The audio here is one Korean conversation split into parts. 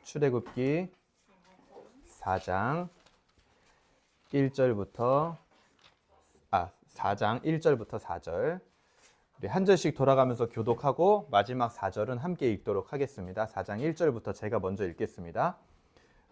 출애굽기 4장 1절부터 4장 1절부터 4절. 우리 한 절씩 돌아가면서 교독하고 마지막 4절은 함께 읽도록 하겠습니다. 4장 1절부터 제가 먼저 읽겠습니다.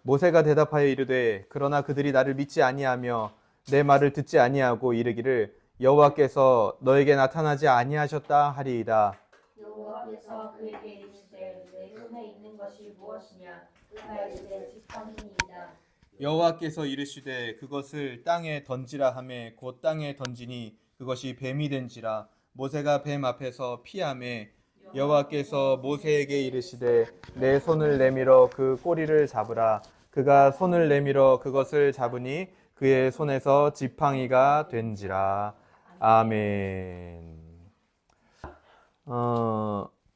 모세가 대답하여 이르되 그러나 그들이 나를 믿지 아니하며 내 말을 듣지 아니하고 이르기를 여호와께서 너에게 나타나지 아니하셨다 하리이다. 여호와께서 그에게 이르시되 내 손에 있는 것이 무엇이냐 그가 이르되 지팡이니이다. 여호와께서 이르시되 그것을 땅에 던지라 하매 곧 땅에 던지니 그것이 뱀이 된지라. 모세가 뱀 앞에서 피하매 여호와께서 모세에게 이르시되 내 손을 내밀어 그 꼬리를 잡으라. 그가 손을 내밀어 그것을 잡으니 그의 손에서 지팡이가 된지라. 아멘.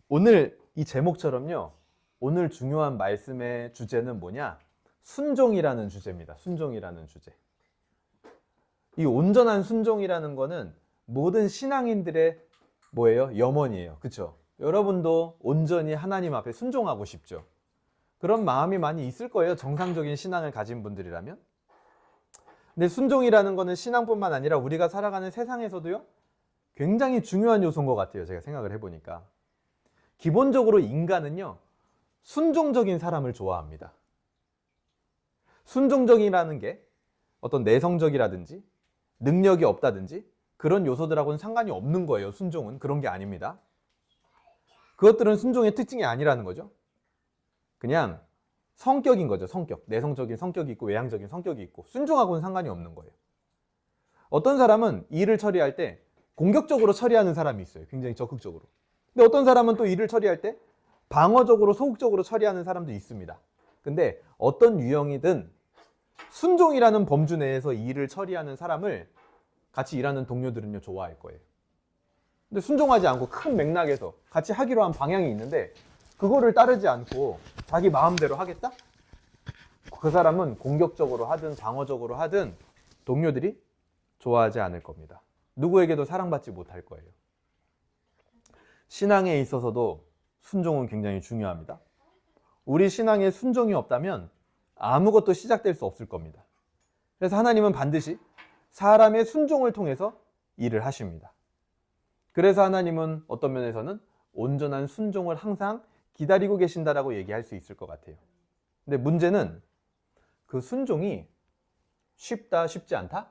오늘 이 제목처럼요, 오늘 중요한 말씀의 주제는 뭐냐? 순종이라는 주제입니다. 순종이라는 주제. 이 온전한 순종이라는 거는 모든 신앙인들의 뭐예요? 염원이에요. 그렇죠? 여러분도 온전히 하나님 앞에 순종하고 싶죠? 그런 마음이 많이 있을 거예요. 정상적인 신앙을 가진 분들이라면. 근데 순종이라는 거는 신앙뿐만 아니라 우리가 살아가는 세상에서도요, 굉장히 중요한 요소인 것 같아요. 제가 생각을 해보니까. 기본적으로 인간은요, 순종적인 사람을 좋아합니다. 순종적이라는 게 어떤 내성적이라든지 능력이 없다든지 그런 요소들하고는 상관이 없는 거예요. 순종은 그런 게 아닙니다. 그것들은 순종의 특징이 아니라는 거죠. 그냥 성격인 거죠. 성격. 내성적인 성격이 있고 외향적인 성격이 있고 순종하고는 상관이 없는 거예요. 어떤 사람은 일을 처리할 때 공격적으로 처리하는 사람이 있어요. 굉장히 적극적으로. 근데 어떤 사람은 또 일을 처리할 때 방어적으로 소극적으로 처리하는 사람도 있습니다. 근데 어떤 유형이든 순종이라는 범주 내에서 일을 처리하는 사람을 같이 일하는 동료들은요, 좋아할 거예요. 근데 순종하지 않고 큰 맥락에서 같이 하기로 한 방향이 있는데 그거를 따르지 않고 자기 마음대로 하겠다? 그 사람은 공격적으로 하든 방어적으로 하든 동료들이 좋아하지 않을 겁니다. 누구에게도 사랑받지 못할 거예요. 신앙에 있어서도 순종은 굉장히 중요합니다. 우리 신앙에 순종이 없다면 아무것도 시작될 수 없을 겁니다. 그래서 하나님은 반드시 사람의 순종을 통해서 일을 하십니다. 그래서 하나님은 어떤 면에서는 온전한 순종을 항상 기다리고 계신다라고 얘기할 수 있을 것 같아요. 근데 문제는 그 순종이 쉽다, 쉽지 않다?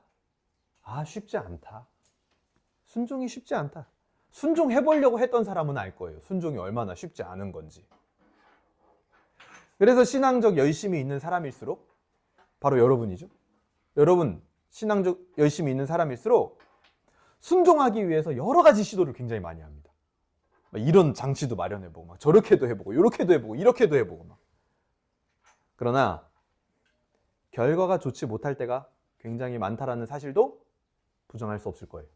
쉽지 않다. 순종이 쉽지 않다. 순종해보려고 했던 사람은 알 거예요. 순종이 얼마나 쉽지 않은 건지. 그래서 신앙적 열심이 있는 사람일수록 바로 여러분이죠. 여러분 신앙적 열심이 있는 사람일수록 순종하기 위해서 여러 가지 시도를 굉장히 많이 합니다. 이런 장치도 마련해보고 막 저렇게도 해보고 이렇게도 해보고 이렇게도 해보고 막. 그러나 결과가 좋지 못할 때가 굉장히 많다라는 사실도 부정할 수 없을 거예요.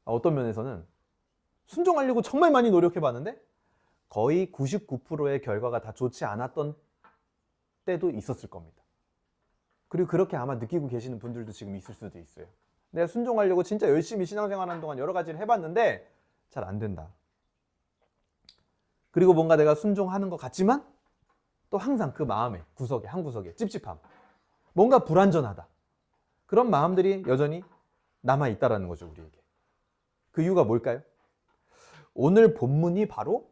어떤 면에서는 순종하려고 정말 많이 노력해봤는데 거의 99%의 결과가 다 좋지 않았던 때도 있었을 겁니다. 그리고 그렇게 아마 느끼고 계시는 분들도 지금 있을 수도 있어요. 내가 순종하려고 진짜 열심히 신앙생활하는 동안 여러 가지를 해봤는데 잘 안 된다. 그리고 뭔가 내가 순종하는 것 같지만 또 항상 그 마음의 구석에 한 구석에 찝찝함, 뭔가 불완전하다, 그런 마음들이 여전히 남아있다라는 거죠. 우리에게. 그 이유가 뭘까요? 오늘 본문이 바로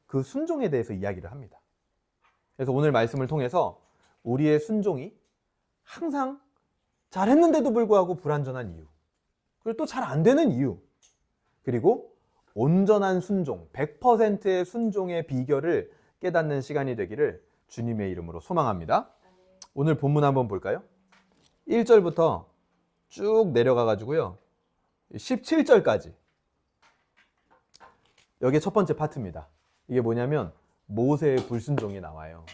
그 순종에 대해서 이야기를 합니다. 그래서 오늘 말씀을 통해서 우리의 순종이 항상 잘했는데도 불구하고 불완전한 이유, 그리고 또 잘 안 되는 이유, 그리고 온전한 순종, 100%의 순종의 비결을 깨닫는 시간이 되기를 주님의 이름으로 소망합니다. 오늘 본문 한번 볼까요? 1절부터 쭉 내려가 가지고요 17절까지. 여기 첫 번째 파트입니다. 이게 뭐냐면 모세의 불순종이 나와요.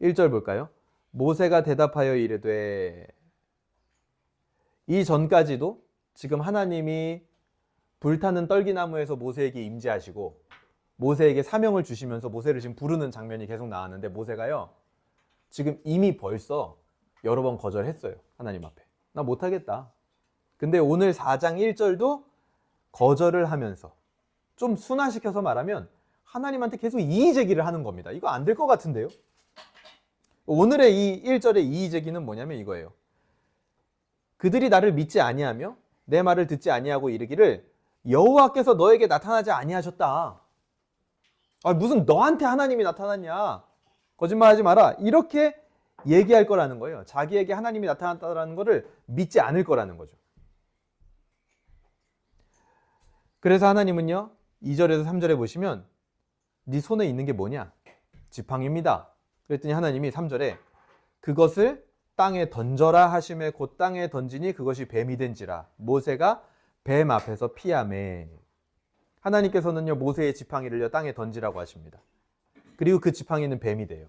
1절 볼까요? 모세가 대답하여 이르되. 이 전까지도 지금 하나님이 불타는 떨기나무에서 모세에게 임재하시고 모세에게 사명을 주시면서 모세를 지금 부르는 장면이 계속 나왔는데 모세가요, 지금 이미 벌써 여러 번 거절했어요. 하나님 앞에. 나 못하겠다. 근데 오늘 4장 1절도 거절을 하면서, 좀 순화시켜서 말하면 하나님한테 계속 이의 제기를 하는 겁니다. 이거 안 될 것 같은데요? 오늘의 이 1절의 이의제기는 뭐냐면 이거예요. 그들이 나를 믿지 아니하며 내 말을 듣지 아니하고 이르기를 여호와께서 너에게 나타나지 아니하셨다. 무슨 너한테 하나님이 나타났냐. 거짓말하지 마라. 이렇게 얘기할 거라는 거예요. 자기에게 하나님이 나타났다는 것을 믿지 않을 거라는 거죠. 그래서 하나님은요, 2절에서 3절에 보시면 네 손에 있는 게 뭐냐? 지팡이입니다. 그랬더니 하나님이 3절에 그것을 땅에 던져라 하심에 곧 땅에 던지니 그것이 뱀이 된지라. 모세가 뱀 앞에서 피하매. 하나님께서는요, 모세의 지팡이를요 땅에 던지라고 하십니다. 그리고 그 지팡이는 뱀이 돼요.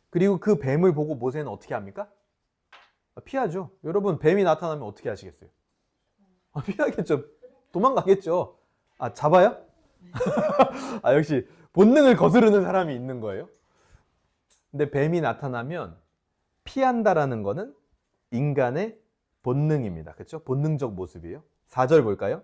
그리고 그 뱀을 보고 모세는 어떻게 합니까? 피하죠. 여러분, 뱀이 나타나면 어떻게 하시겠어요? 피하겠죠. 도망가겠죠. 잡아요? 역시 본능을 거스르는 사람이 있는 거예요. 근데 뱀이 나타나면 피한다라는 거는 인간의 본능입니다. 그렇죠? 본능적 모습이에요. 4절 볼까요?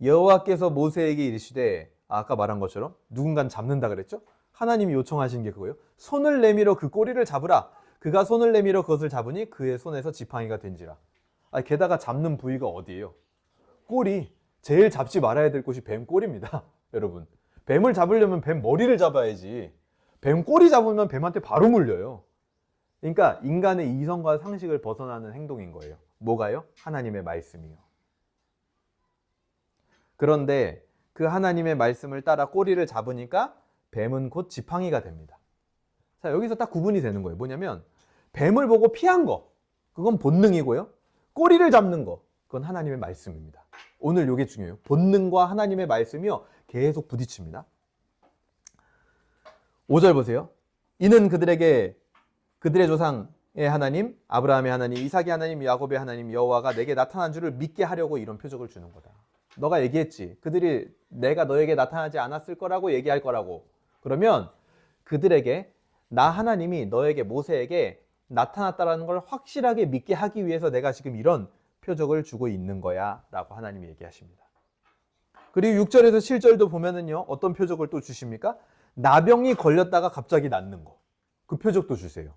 여호와께서 모세에게 이르시되, 아까 말한 것처럼 누군가는 잡는다 그랬죠? 하나님이 요청하신 게 그거예요. 손을 내밀어 그 꼬리를 잡으라. 그가 손을 내밀어 그것을 잡으니 그의 손에서 지팡이가 된지라. 게다가 잡는 부위가 어디예요? 꼬리. 제일 잡지 말아야 될 곳이 뱀 꼬리입니다. 여러분, 뱀을 잡으려면 뱀 머리를 잡아야지. 뱀 꼬리 잡으면 뱀한테 바로 물려요. 그러니까 인간의 이성과 상식을 벗어나는 행동인 거예요. 뭐가요? 하나님의 말씀이요. 그런데 그 하나님의 말씀을 따라 꼬리를 잡으니까 뱀은 곧 지팡이가 됩니다. 자, 여기서 딱 구분이 되는 거예요. 뭐냐면 뱀을 보고 피한 거, 그건 본능이고요. 꼬리를 잡는 거, 그건 하나님의 말씀입니다. 오늘 이게 중요해요. 본능과 하나님의 말씀이요 계속 부딪힙니다. 5절 보세요. 이는 그들에게 그들의 조상의 하나님, 아브라함의 하나님, 이삭의 하나님, 야곱의 하나님 여호와가 내게 나타난 줄을 믿게 하려고 이런 표적을 주는 거다. 너가 얘기했지. 그들이 내가 너에게 나타나지 않았을 거라고 얘기할 거라고. 그러면 그들에게 나 하나님이 너에게 모세에게 나타났다라는 걸 확실하게 믿게 하기 위해서 내가 지금 이런 표적을 주고 있는 거야 라고 하나님이 얘기하십니다. 그리고 6절에서 7절도 보면은요, 어떤 표적을 또 주십니까? 나병이 걸렸다가 갑자기 낫는 거. 그 표적도 주세요.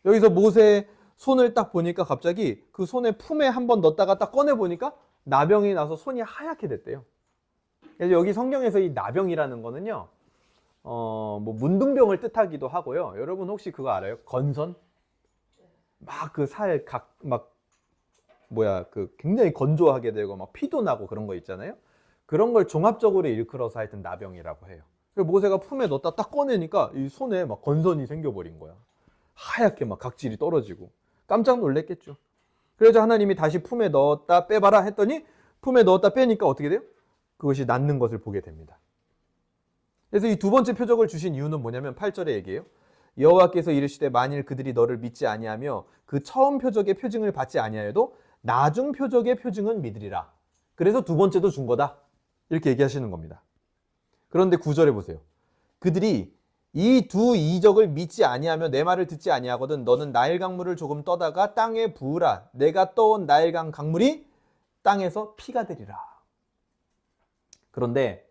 여기서 모세의 손을 딱 보니까 갑자기 그 손에 품에 한번 넣었다가 딱 꺼내보니까 나병이 나서 손이 하얗게 됐대요. 그래서 여기 성경에서 이 나병이라는 거는요, 문둥병을 뜻하기도 하고요. 여러분 혹시 그거 알아요? 건선? 막 그 살 굉장히 건조하게 되고 막 피도 나고 그런 거 있잖아요. 그런 걸 종합적으로 일컬어서 하여튼 나병이라고 해요. 그래서 모세가 품에 넣었다 딱 꺼내니까 이 손에 막 건선이 생겨버린 거야. 하얗게 막 각질이 떨어지고 깜짝 놀랐겠죠. 그래서 하나님이 다시 품에 넣었다 빼봐라 했더니 품에 넣었다 빼니까 어떻게 돼요? 그것이 낫는 것을 보게 됩니다. 그래서 이 두 번째 표적을 주신 이유는 뭐냐면 8절의 얘기예요. 여호와께서 이르시되 만일 그들이 너를 믿지 아니하며 그 처음 표적의 표징을 받지 아니하여도 나중 표적의 표징은 믿으리라. 그래서 두 번째도 준 거다. 이렇게 얘기하시는 겁니다. 그런데 9절에 보세요. 그들이 이 두 이적을 믿지 아니하며 내 말을 듣지 아니하거든 너는 나일 강물을 조금 떠다가 땅에 부으라. 내가 떠온 나일 강 강물이 땅에서 피가 되리라. 그런데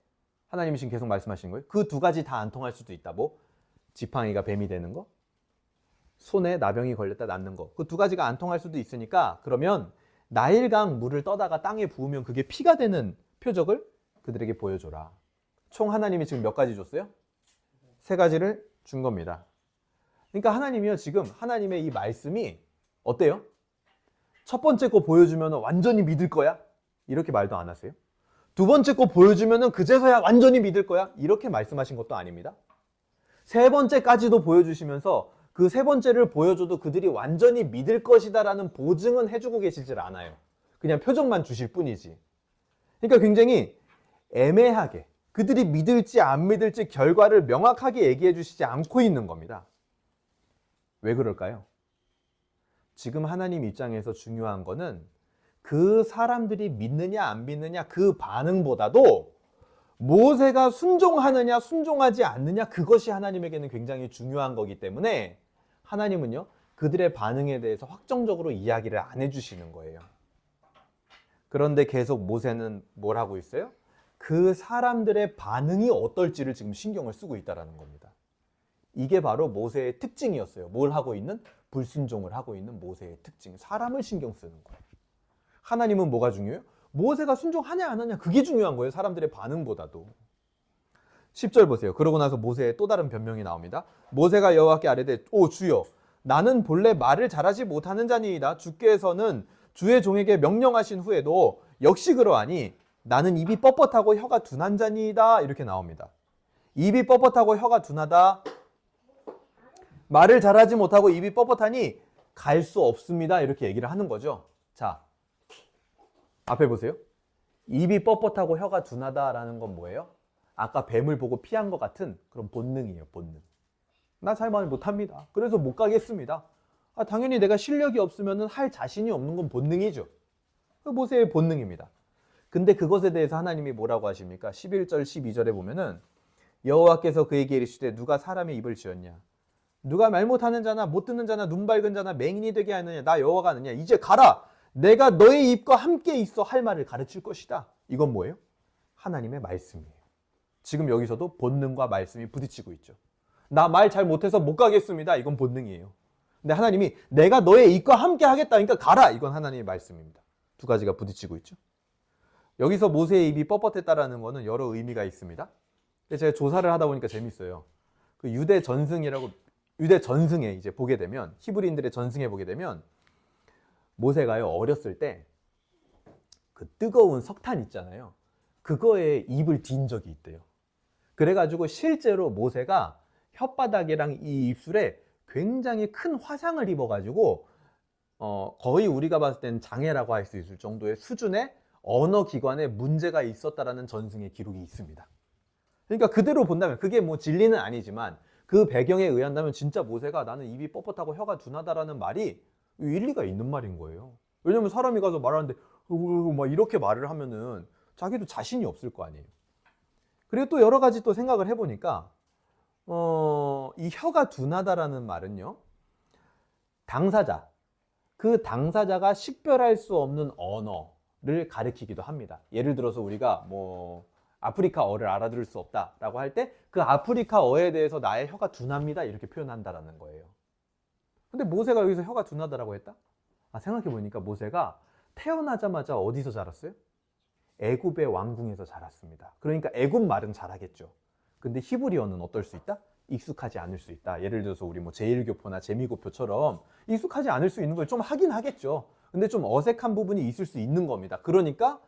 하나님이 지금 계속 말씀하시는 거예요. 그 두 가지 다 안 통할 수도 있다. 뭐? 지팡이가 뱀이 되는 거, 손에 나병이 걸렸다 낫는 거. 그 두 가지가 안 통할 수도 있으니까 그러면 나일강 물을 떠다가 땅에 부으면 그게 피가 되는 표적을 그들에게 보여줘라. 총 하나님이 지금 몇 가지 줬어요? 3가지를 준 겁니다. 그러니까 하나님이요, 지금 하나님의 이 말씀이 어때요? 첫 번째 거 보여주면 완전히 믿을 거야? 이렇게 말도 안 하세요? 두 번째 거 보여주면 그제서야 완전히 믿을 거야? 이렇게 말씀하신 것도 아닙니다. 세 번째까지도 보여주시면서 그 세 번째를 보여줘도 그들이 완전히 믿을 것이다 라는 보증은 해주고 계시질 않아요. 그냥 표정만 주실 뿐이지. 그러니까 굉장히 애매하게 그들이 믿을지 안 믿을지 결과를 명확하게 얘기해 주시지 않고 있는 겁니다. 왜 그럴까요? 지금 하나님 입장에서 중요한 거는 그 사람들이 믿느냐 안 믿느냐 그 반응보다도 모세가 순종하느냐 순종하지 않느냐 그것이 하나님에게는 굉장히 중요한 거기 때문에 하나님은요 그들의 반응에 대해서 확정적으로 이야기를 안 해주시는 거예요. 그런데 계속 모세는 뭘 하고 있어요? 그 사람들의 반응이 어떨지를 지금 신경을 쓰고 있다는 겁니다. 이게 바로 모세의 특징이었어요. 뭘 하고 있는? 불순종을 하고 있는 모세의 특징. 사람을 신경 쓰는 거예요. 하나님은 뭐가 중요해요? 모세가 순종하냐 안 하냐 그게 중요한 거예요. 사람들의 반응보다도. 10절 보세요. 그러고 나서 모세의 또 다른 변명이 나옵니다. 모세가 여호와께 아뢰되 오 주여 나는 본래 말을 잘하지 못하는 자니이다. 주께서는 주의 종에게 명령하신 후에도 역시 그러하니 나는 입이 뻣뻣하고 혀가 둔한 자니이다. 이렇게 나옵니다. 입이 뻣뻣하고 혀가 둔하다. 말을 잘하지 못하고 입이 뻣뻣하니 갈 수 없습니다. 이렇게 얘기를 하는 거죠. 자, 앞에 보세요. 입이 뻣뻣하고 혀가 둔하다라는 건 뭐예요? 아까 뱀을 보고 피한 것 같은 그런 본능이에요. 본능. 나 잘 말 못합니다. 그래서 못 가겠습니다. 당연히 내가 실력이 없으면 할 자신이 없는 건 본능이죠. 모세의 본능입니다. 근데 그것에 대해서 하나님이 뭐라고 하십니까? 11절 12절에 보면은 여호와께서 그에게 이르시되 누가 사람의 입을 지었냐? 누가 말 못하는 자나 못 듣는 자나 눈 밝은 자나 맹인이 되게 하느냐? 나 여호와가 아느냐? 이제 가라. 내가 너의 입과 함께 있어 할 말을 가르칠 것이다. 이건 뭐예요? 하나님의 말씀이에요. 지금 여기서도 본능과 말씀이 부딪히고 있죠. 나 말 잘 못해서 못 가겠습니다. 이건 본능이에요. 근데 하나님이 내가 너의 입과 함께 하겠다. 그러니까 가라. 이건 하나님의 말씀입니다. 두 가지가 부딪히고 있죠. 여기서 모세의 입이 뻣뻣했다라는 거는 여러 의미가 있습니다. 근데 제가 조사를 하다 보니까 재밌어요. 그 유대 전승에 이제 보게 되면 히브리인들의 전승에 보게 되면 모세가요 어렸을 때 그 뜨거운 석탄 있잖아요. 그거에 입을 딘 적이 있대요. 그래가지고 실제로 모세가 혓바닥이랑 이 입술에 굉장히 큰 화상을 입어가지고 거의 우리가 봤을 땐 장애라고 할 수 있을 정도의 수준의 언어 기관에 문제가 있었다라는 전승의 기록이 있습니다. 그러니까 그대로 본다면 그게 뭐 진리는 아니지만 그 배경에 의한다면 진짜 모세가 나는 입이 뻣뻣하고 혀가 둔하다라는 말이 일리가 있는 말인 거예요. 왜냐면 사람이 가서 말하는데 막 이렇게 말을 하면은 자기도 자신이 없을 거 아니에요. 그리고 또 여러 가지 또 생각을 해보니까 이 혀가 둔하다라는 말은요 당사자 그 당사자가 식별할 수 없는 언어를 가리키기도 합니다. 예를 들어서 우리가 뭐 아프리카어를 알아들을 수 없다라고 할 때 그 아프리카어에 대해서 나의 혀가 둔합니다 이렇게 표현한다라는 거예요. 근데 모세가 여기서 혀가 둔하다라고 했다? 생각해보니까 모세가 태어나자마자 어디서 자랐어요? 애굽의 왕궁에서 자랐습니다. 그러니까 애굽 말은 잘하겠죠. 근데 히브리어는 어떨 수 있다? 익숙하지 않을 수 있다. 예를 들어서 우리 뭐 제1교포나 재미교포처럼 익숙하지 않을 수 있는 걸 좀 하긴 하겠죠. 근데 좀 어색한 부분이 있을 수 있는 겁니다. 그러니까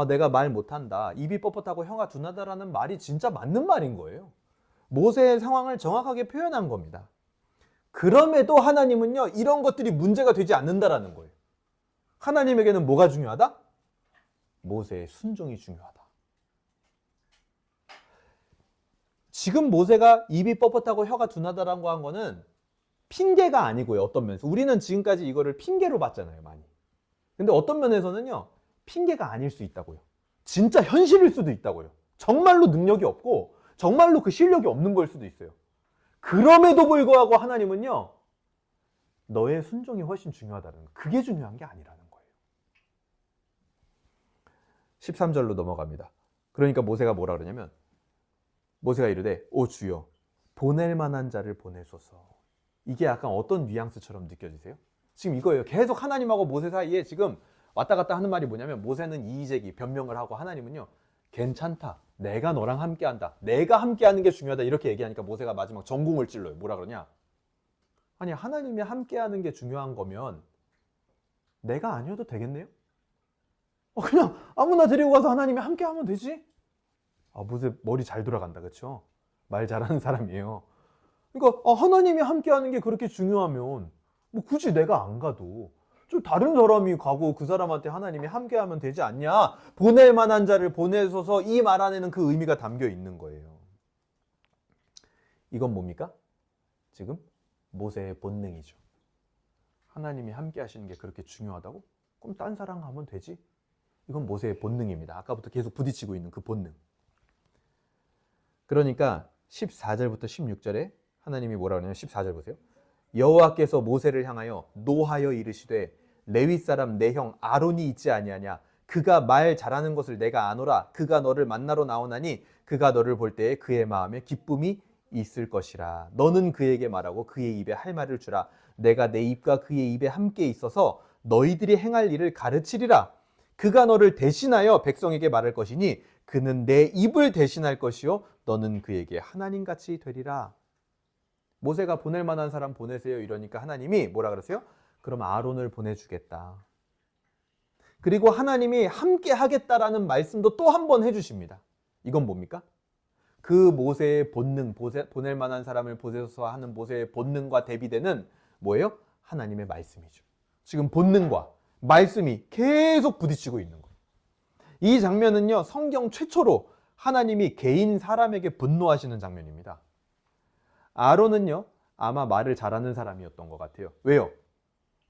내가 말 못한다. 입이 뻣뻣하고 혀가 둔하다라는 말이 진짜 맞는 말인 거예요. 모세의 상황을 정확하게 표현한 겁니다. 그럼에도 하나님은요 이런 것들이 문제가 되지 않는다라는 거예요. 하나님에게는 뭐가 중요하다? 모세의 순종이 중요하다. 지금 모세가 입이 뻣뻣하고 혀가 둔하다라고 한 거는 핑계가 아니고요. 어떤 면에서 우리는 지금까지 이거를 핑계로 봤잖아요 많이. 근데 어떤 면에서는요 핑계가 아닐 수 있다고요. 진짜 현실일 수도 있다고요. 정말로 능력이 없고 정말로 그 실력이 없는 걸 수도 있어요. 그럼에도 불구하고 하나님은요 너의 순종이 훨씬 중요하다는 거. 그게 중요한 게 아니라는 거예요. 13절로 넘어갑니다. 그러니까 모세가 뭐라 그러냐면 모세가 이르되 오 주여 보낼 만한 자를 보내소서. 이게 약간 어떤 뉘앙스처럼 느껴지세요? 지금 이거예요. 계속 하나님하고 모세 사이에 지금 왔다 갔다 하는 말이 뭐냐면 모세는 이의제기 변명을 하고 하나님은요 괜찮다. 내가 너랑 함께한다. 내가 함께하는 게 중요하다. 이렇게 얘기하니까 모세가 마지막 전공을 찔러요. 뭐라 그러냐? 아니 하나님이 함께하는 게 중요한 거면 내가 아니어도 되겠네요? 그냥 아무나 데리고 가서 하나님이 함께하면 되지? 모세 머리 잘 돌아간다. 그렇죠? 말 잘하는 사람이에요. 그러니까 하나님이 함께하는 게 그렇게 중요하면 뭐 굳이 내가 안 가도 좀 다른 사람이 가고 그 사람한테 하나님이 함께하면 되지 않냐? 보낼 만한 자를 보내소서. 이 말 안에는 그 의미가 담겨 있는 거예요. 이건 뭡니까? 지금 모세의 본능이죠. 하나님이 함께 하시는 게 그렇게 중요하다고? 그럼 딴 사람 하면 되지? 이건 모세의 본능입니다. 아까부터 계속 부딪히고 있는 그 본능. 그러니까 14절부터 16절에 하나님이 뭐라 그러냐면 14절 보세요. 여호와께서 모세를 향하여 노하여 이르시되 레위 사람 내 형 아론이 있지 아니하냐? 그가 말 잘하는 것을 내가 아노라. 그가 너를 만나러 나오나니 그가 너를 볼 때에 그의 마음에 기쁨이 있을 것이라. 너는 그에게 말하고 그의 입에 할 말을 주라. 내가 내 입과 그의 입에 함께 있어서 너희들이 행할 일을 가르치리라. 그가 너를 대신하여 백성에게 말할 것이니 그는 내 입을 대신할 것이요 너는 그에게 하나님같이 되리라. 모세가 보낼 만한 사람 보내세요 이러니까 하나님이 뭐라 그러세요? 그럼 아론을 보내주겠다. 그리고 하나님이 함께 하겠다라는 말씀도 또 한 번 해주십니다. 이건 뭡니까? 그 모세의 본능, 보낼 만한 사람을 보내서 하는 모세의 본능과 대비되는 뭐예요? 하나님의 말씀이죠. 지금 본능과 말씀이 계속 부딪히고 있는 거예요. 이 장면은요, 성경 최초로 하나님이 개인 사람에게 분노하시는 장면입니다. 아론은요, 아마 말을 잘하는 사람이었던 것 같아요. 왜요?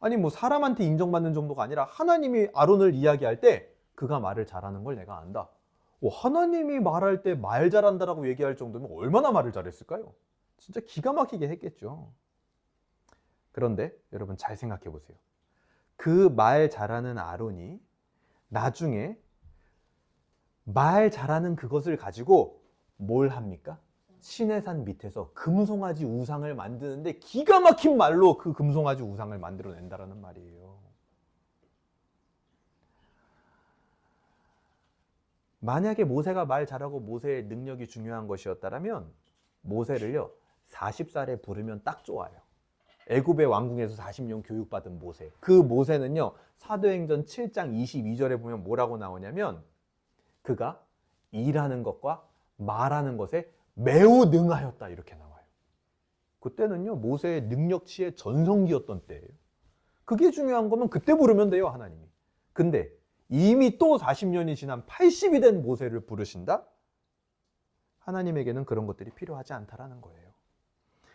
아니 뭐 사람한테 인정받는 정도가 아니라 하나님이 아론을 이야기할 때 그가 말을 잘하는 걸 내가 안다. 하나님이 말할 때 말 잘한다라고 얘기할 정도면 얼마나 말을 잘했을까요? 진짜 기가 막히게 했겠죠. 그런데 여러분 잘 생각해 보세요. 그 말 잘하는 아론이 나중에 말 잘하는 그것을 가지고 뭘 합니까? 시내산 밑에서 금송아지 우상을 만드는데 기가 막힌 말로 그 금송아지 우상을 만들어낸다라는 말이에요. 만약에 모세가 말 잘하고 모세의 능력이 중요한 것이었다면 모세를요 40살에 부르면 딱 좋아요. 애굽의 왕궁에서 40년 교육받은 모세. 그 모세는요 사도행전 7장 22절에 보면 뭐라고 나오냐면 그가 일하는 것과 말하는 것에 매우 능하였다 이렇게 나와요. 그때는요 모세의 능력치의 전성기였던 때예요. 그게 중요한 거면 그때 부르면 돼요 하나님이. 근데 이미 또 40년이 지난 80이 된 모세를 부르신다? 하나님에게는 그런 것들이 필요하지 않다라는 거예요.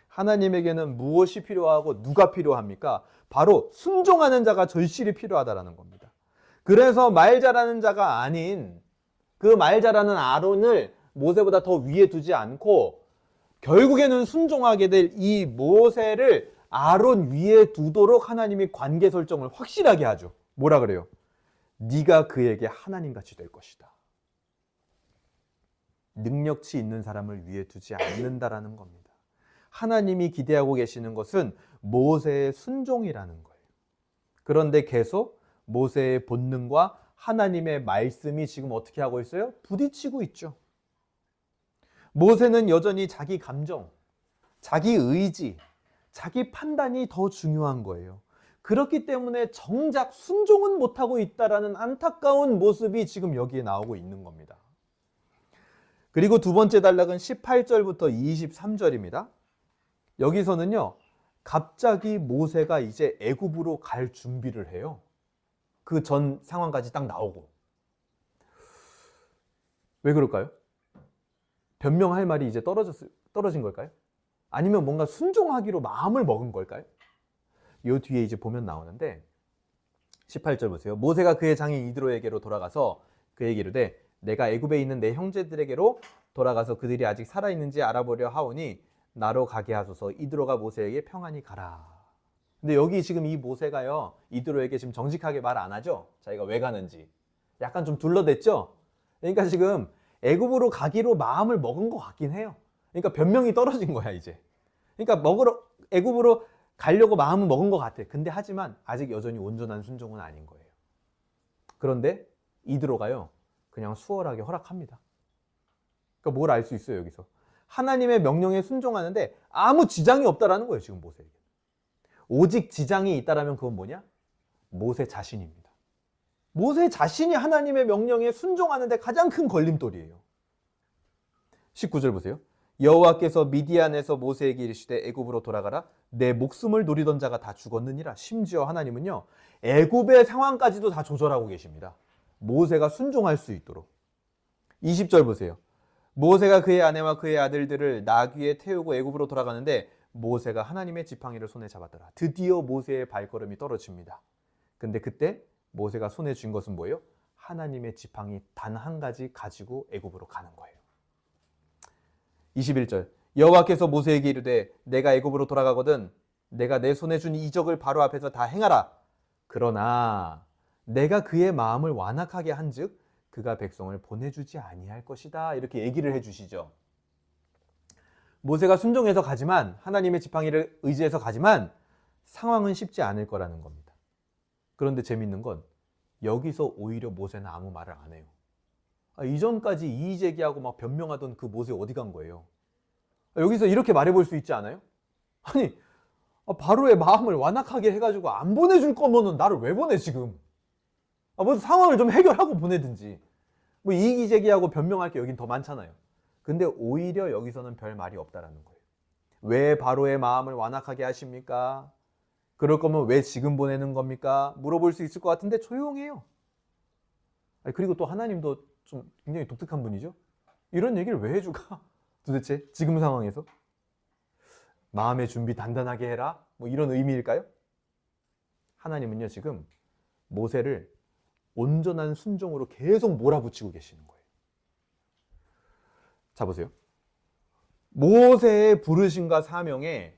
하나님에게는 무엇이 필요하고 누가 필요합니까? 바로 순종하는 자가 절실히 필요하다라는 겁니다. 그래서 말 잘하는 자가 아닌 그 말 잘하는 아론을 모세보다 더 위에 두지 않고 결국에는 순종하게 될 이 모세를 아론 위에 두도록 하나님이 관계 설정을 확실하게 하죠. 뭐라 그래요? 네가 그에게 하나님같이 될 것이다. 능력치 있는 사람을 위에 두지 않는다라는 겁니다. 하나님이 기대하고 계시는 것은 모세의 순종이라는 거예요. 그런데 계속 모세의 본능과 하나님의 말씀이 지금 어떻게 하고 있어요? 부딪히고 있죠. 모세는 여전히 자기 감정, 자기 의지, 자기 판단이 더 중요한 거예요. 그렇기 때문에 정작 순종은 못하고 있다라는 안타까운 모습이 지금 여기에 나오고 있는 겁니다. 그리고 두 번째 단락은 18절부터 23절입니다. 여기서는요, 갑자기 모세가 이제 애굽으로 갈 준비를 해요. 그 전 상황까지 딱 나오고. 왜 그럴까요? 변명할 말이 이제 떨어진 걸까요? 아니면 뭔가 순종하기로 마음을 먹은 걸까요? 이 뒤에 이제 보면 나오는데 18절 보세요. 모세가 그의 장인 이드로에게로 돌아가서 그에게 이르되 내가 애굽에 있는 내 형제들에게로 돌아가서 그들이 아직 살아있는지 알아보려 하오니 나로 가게 하소서. 이드로가 모세에게 평안히 가라. 근데 여기 지금 이 모세가요 이드로에게 지금 정직하게 말 안 하죠. 자기가 왜 가는지. 약간 좀 둘러댔죠. 그러니까 지금 애굽으로 가기로 마음을 먹은 것 같긴 해요. 그러니까 변명이 떨어진 거야 이제. 그러니까 애굽으로 가려고 마음은 먹은 것 같아. 근데 하지만 아직 여전히 온전한 순종은 아닌 거예요. 그런데 이드로가요 그냥 수월하게 허락합니다. 그러니까 뭘 알 수 있어요 여기서. 하나님의 명령에 순종하는데 아무 지장이 없다라는 거예요 지금 모세에게. 오직 지장이 있다라면 그건 뭐냐? 모세 자신입니다. 모세 자신이 하나님의 명령에 순종하는데 가장 큰 걸림돌이에요. 19절 보세요. 여호와께서 미디안에서 모세에게 이르시되 애굽으로 돌아가라. 내 목숨을 노리던 자가 다 죽었느니라. 심지어 하나님은요 애굽의 상황까지도 다 조절하고 계십니다. 모세가 순종할 수 있도록. 20절 보세요. 모세가 그의 아내와 그의 아들들을 나귀에 태우고 애굽으로 돌아가는데 모세가 하나님의 지팡이를 손에 잡았더라. 드디어 모세의 발걸음이 떨어집니다. 근데 그때 모세가 손에 쥔 것은 뭐예요? 하나님의 지팡이 단 한 가지 가지고 애굽으로 가는 거예요. 21절. 여호와께서 모세에게 이르되 내가 애굽으로 돌아가거든 내가 내 손에 준 이적을 바로 앞에서 다 행하라. 그러나 내가 그의 마음을 완악하게 한즉 그가 백성을 보내주지 아니할 것이다. 이렇게 얘기를 해주시죠. 모세가 순종해서 가지만, 하나님의 지팡이를 의지해서 가지만 상황은 쉽지 않을 거라는 겁니다. 그런데 재밌는 건 여기서 오히려 모세는 아무 말을 안 해요. 이전까지 이의 제기하고 막 변명하던 그 모세 어디 간 거예요? 여기서 이렇게 말해볼 수 있지 않아요? 아니, 바로의 마음을 완악하게 해가지고 안 보내줄 거면은 나를 왜 보내 지금? 뭐 상황을 좀 해결하고 보내든지. 뭐 이의 제기하고 변명할 게 여긴 더 많잖아요. 근데 오히려 여기서는 별 말이 없다라는 거예요. 왜 바로의 마음을 완악하게 하십니까? 그럴 거면 왜 지금 보내는 겁니까? 물어볼 수 있을 것 같은데 조용해요. 그리고 또 하나님도 좀 굉장히 독특한 분이죠. 이런 얘기를 왜 해주가? 도대체 지금 상황에서? 마음의 준비 단단하게 해라? 뭐 이런 의미일까요? 하나님은요 지금 모세를 온전한 순종으로 계속 몰아붙이고 계시는 거예요. 자 보세요. 모세의 부르심과 사명에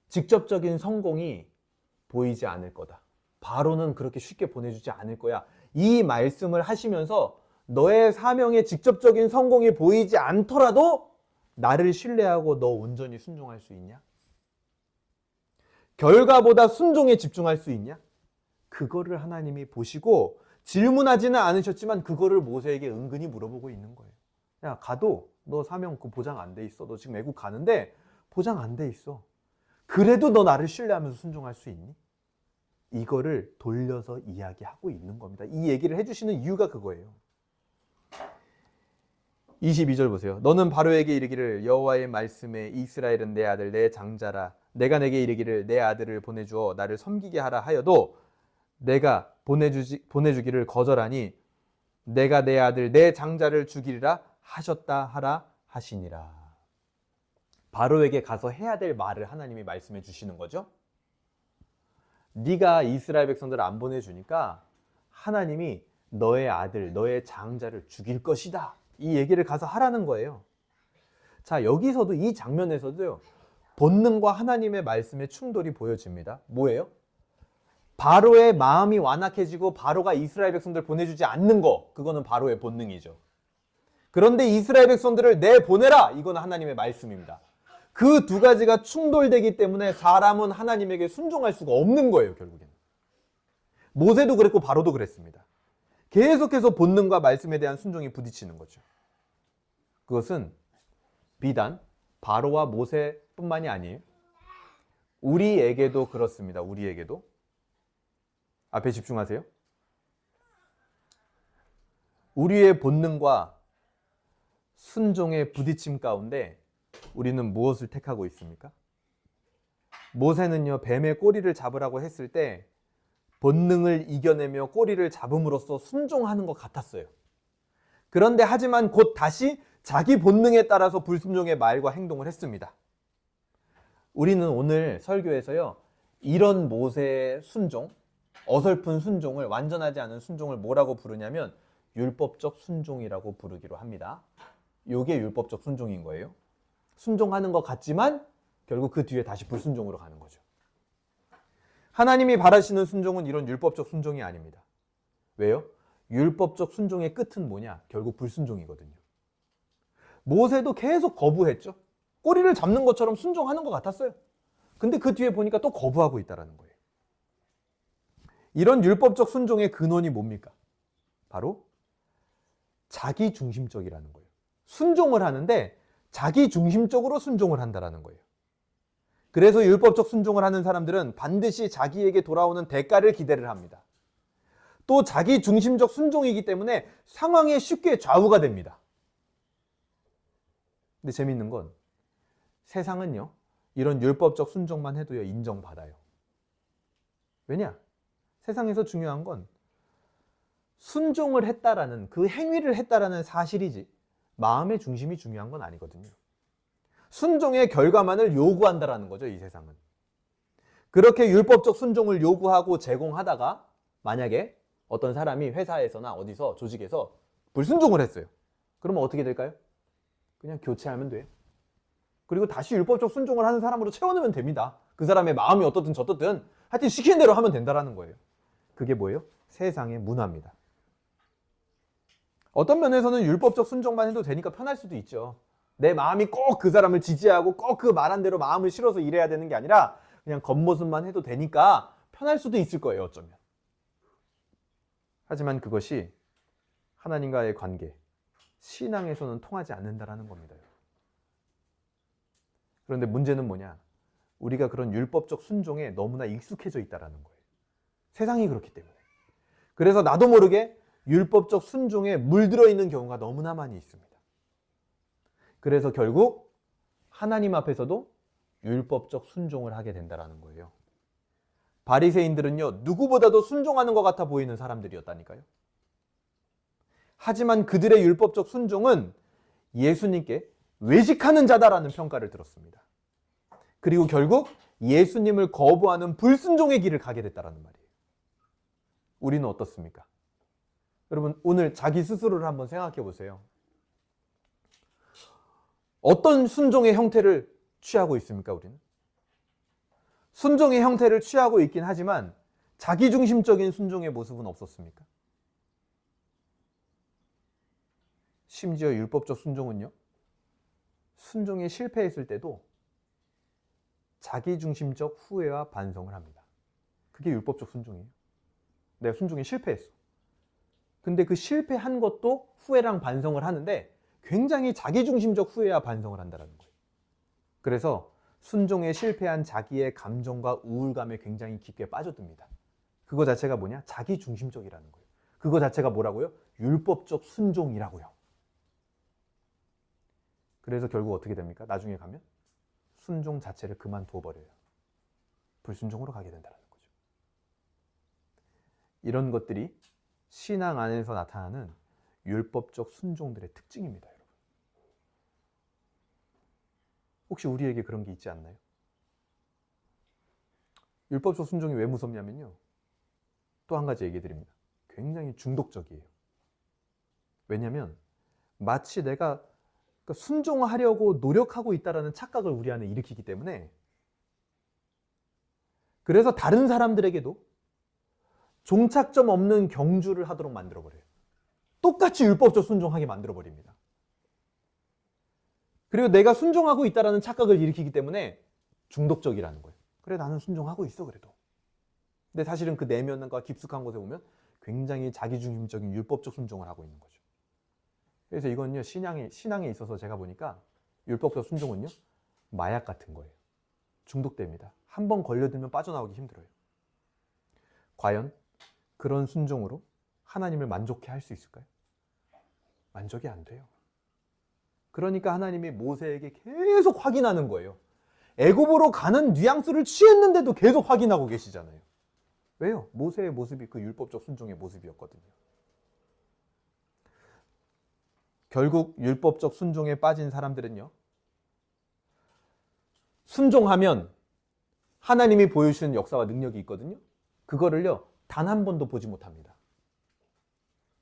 직접적인 성공이 보이지 않을 거다. 바로는 그렇게 쉽게 보내주지 않을 거야. 이 말씀을 하시면서 너의 사명에 직접적인 성공이 보이지 않더라도 나를 신뢰하고 너 온전히 순종할 수 있냐? 결과보다 순종에 집중할 수 있냐? 그거를 하나님이 보시고 질문하지는 않으셨지만 그거를 모세에게 은근히 물어보고 있는 거예요. 야, 가도 너 사명 그 보장 안 돼 있어. 너 지금 애국 가는데 보장 안 돼 있어. 그래도 너 나를 신뢰하면서 순종할 수 있니? 이거를 돌려서 이야기하고 있는 겁니다. 이 얘기를 해주시는 이유가 그거예요. 22절 보세요. 너는 바로에게 이르기를 여호와의 말씀에 이스라엘은 내 아들 내 장자라. 내가 내게 이르기를 내 아들을 보내주어 나를 섬기게 하라 하여도 내가 보내주기를 거절하니 내가 내 아들 내 장자를 죽이리라 하셨다 하라 하시니라. 바로에게 가서 해야 될 말을 하나님이 말씀해 주시는 거죠. 네가 이스라엘 백성들을 안 보내주니까 하나님이 너의 아들, 너의 장자를 죽일 것이다. 이 얘기를 가서 하라는 거예요. 자, 여기서도 이 장면에서도요. 본능과 하나님의 말씀의 충돌이 보여집니다. 뭐예요? 바로의 마음이 완악해지고 바로가 이스라엘 백성들을 보내주지 않는 거, 그거는 바로의 본능이죠. 그런데 이스라엘 백성들을 내보내라, 이거는 하나님의 말씀입니다. 그 두 가지가 충돌되기 때문에 사람은 하나님에게 순종할 수가 없는 거예요, 결국에는. 모세도 그랬고 바로도 그랬습니다. 계속해서 본능과 말씀에 대한 순종이 부딪히는 거죠. 그것은 비단 바로와 모세뿐만이 아니에요. 우리에게도 그렇습니다. 우리에게도. 앞에 집중하세요. 우리의 본능과 순종의 부딪힘 가운데 우리는 무엇을 택하고 있습니까? 모세는요, 뱀의 꼬리를 잡으라고 했을 때 본능을 이겨내며 꼬리를 잡음으로써 순종하는 것 같았어요. 그런데 하지만 곧 다시 자기 본능에 따라서 불순종의 말과 행동을 했습니다. 우리는 오늘 설교에서요, 이런 모세의 순종, 어설픈 순종을, 완전하지 않은 순종을 뭐라고 부르냐면 율법적 순종이라고 부르기로 합니다. 이게 율법적 순종인 거예요. 순종하는 것 같지만 결국 그 뒤에 다시 불순종으로 가는 거죠. 하나님이 바라시는 순종은 이런 율법적 순종이 아닙니다. 왜요? 율법적 순종의 끝은 뭐냐? 결국 불순종이거든요. 모세도 계속 거부했죠. 꼬리를 잡는 것처럼 순종하는 것 같았어요. 근데 그 뒤에 보니까 또 거부하고 있다는 거예요. 이런 율법적 순종의 근원이 뭡니까? 바로 자기 중심적이라는 거예요. 순종을 하는데 자기 중심적으로 순종을 한다는 거예요. 그래서 율법적 순종을 하는 사람들은 반드시 자기에게 돌아오는 대가를 기대를 합니다. 또 자기 중심적 순종이기 때문에 상황에 쉽게 좌우가 됩니다. 근데 재미있는 건 세상은요, 이런 율법적 순종만 해도요, 인정받아요. 왜냐? 세상에서 중요한 건 순종을 했다라는, 그 행위를 했다라는 사실이지 마음의 중심이 중요한 건 아니거든요. 순종의 결과만을 요구한다라는 거죠, 이 세상은. 그렇게 율법적 순종을 요구하고 제공하다가 만약에 어떤 사람이 회사에서나 어디서 조직에서 불순종을 했어요. 그러면 어떻게 될까요? 그냥 교체하면 돼요. 그리고 다시 율법적 순종을 하는 사람으로 채워넣으면 됩니다. 그 사람의 마음이 어떻든 저떻든 하여튼 시키는 대로 하면 된다는 거예요. 그게 뭐예요? 세상의 문화입니다. 어떤 면에서는 율법적 순종만 해도 되니까 편할 수도 있죠. 내 마음이 꼭 그 사람을 지지하고 꼭 그 말한 대로 마음을 실어서 일해야 되는 게 아니라 그냥 겉모습만 해도 되니까 편할 수도 있을 거예요, 어쩌면. 하지만 그것이 하나님과의 관계, 신앙에서는 통하지 않는다라는 겁니다. 그런데 문제는 뭐냐? 우리가 그런 율법적 순종에 너무나 익숙해져 있다라는 거예요. 세상이 그렇기 때문에. 그래서 나도 모르게 율법적 순종에 물들어 있는 경우가 너무나 많이 있습니다. 그래서 결국 하나님 앞에서도 율법적 순종을 하게 된다라는 거예요. 바리새인들은요, 누구보다도 순종하는 것 같아 보이는 사람들이었다니까요. 하지만 그들의 율법적 순종은 예수님께 외식하는 자다라는 평가를 들었습니다. 그리고 결국 예수님을 거부하는 불순종의 길을 가게 됐다라는 말이에요. 우리는 어떻습니까? 여러분, 오늘 자기 스스로를 한번 생각해 보세요. 어떤 순종의 형태를 취하고 있습니까, 우리는? 순종의 형태를 취하고 있긴 하지만 자기중심적인 순종의 모습은 없었습니까? 심지어 율법적 순종은요, 순종에 실패했을 때도 자기중심적 후회와 반성을 합니다. 그게 율법적 순종이에요. 내가 순종에 실패했어. 근데 그 실패한 것도 후회랑 반성을 하는데 굉장히 자기중심적 후회와 반성을 한다는 거예요. 그래서 순종에 실패한 자기의 감정과 우울감에 굉장히 깊게 빠져듭니다. 그거 자체가 뭐냐? 자기중심적이라는 거예요. 그거 자체가 뭐라고요? 율법적 순종이라고요. 그래서 결국 어떻게 됩니까? 나중에 가면 순종 자체를 그만두어 버려요. 불순종으로 가게 된다는 거죠. 이런 것들이 신앙 안에서 나타나는 율법적 순종들의 특징입니다, 여러분. 혹시 우리에게 그런 게 있지 않나요? 율법적 순종이 왜 무섭냐면요, 또 한 가지 얘기 드립니다. 굉장히 중독적이에요. 왜냐하면 마치 내가 순종하려고 노력하고 있다는 착각을 우리 안에 일으키기 때문에, 그래서 다른 사람들에게도 종착점 없는 경주를 하도록 만들어버려요. 똑같이 율법적 순종하게 만들어버립니다. 그리고 내가 순종하고 있다는 착각을 일으키기 때문에 중독적이라는 거예요. 그래, 나는 순종하고 있어 그래도. 근데 사실은 그 내면과 깊숙한 곳에 보면 굉장히 자기중심적인 율법적 순종을 하고 있는 거죠. 그래서 이건요, 신앙에 있어서 제가 보니까 율법적 순종은요, 마약 같은 거예요. 중독됩니다. 한번 걸려들면 빠져나오기 힘들어요. 과연 그런 순종으로 하나님을 만족해 할 수 있을까요? 만족이 안 돼요. 그러니까 하나님이 모세에게 계속 확인하는 거예요. 애굽으로 가는 뉘앙스를 취했는데도 계속 확인하고 계시잖아요. 왜요? 모세의 모습이 그 율법적 순종의 모습이었거든요. 결국 율법적 순종에 빠진 사람들은요, 순종하면 하나님이 보여주시는 역사와 능력이 있거든요. 그거를요, 단 한 번도 보지 못합니다.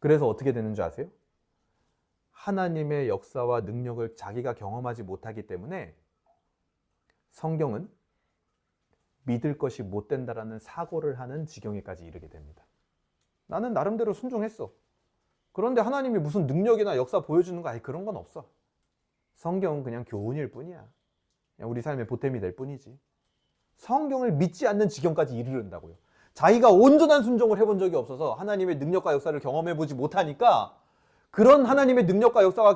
그래서 어떻게 되는 줄 아세요? 하나님의 역사와 능력을 자기가 경험하지 못하기 때문에 성경은 믿을 것이 못 된다라는 사고를 하는 지경에까지 이르게 됩니다. 나는 나름대로 순종했어. 그런데 하나님이 무슨 능력이나 역사 보여주는 거, 아니 그런 건 없어. 성경은 그냥 교훈일 뿐이야. 그냥 우리 삶의 보탬이 될 뿐이지. 성경을 믿지 않는 지경까지 이르른다고요. 자기가 온전한 순종을 해본 적이 없어서 하나님의 능력과 역사를 경험해보지 못하니까 그런 하나님의 능력과 역사가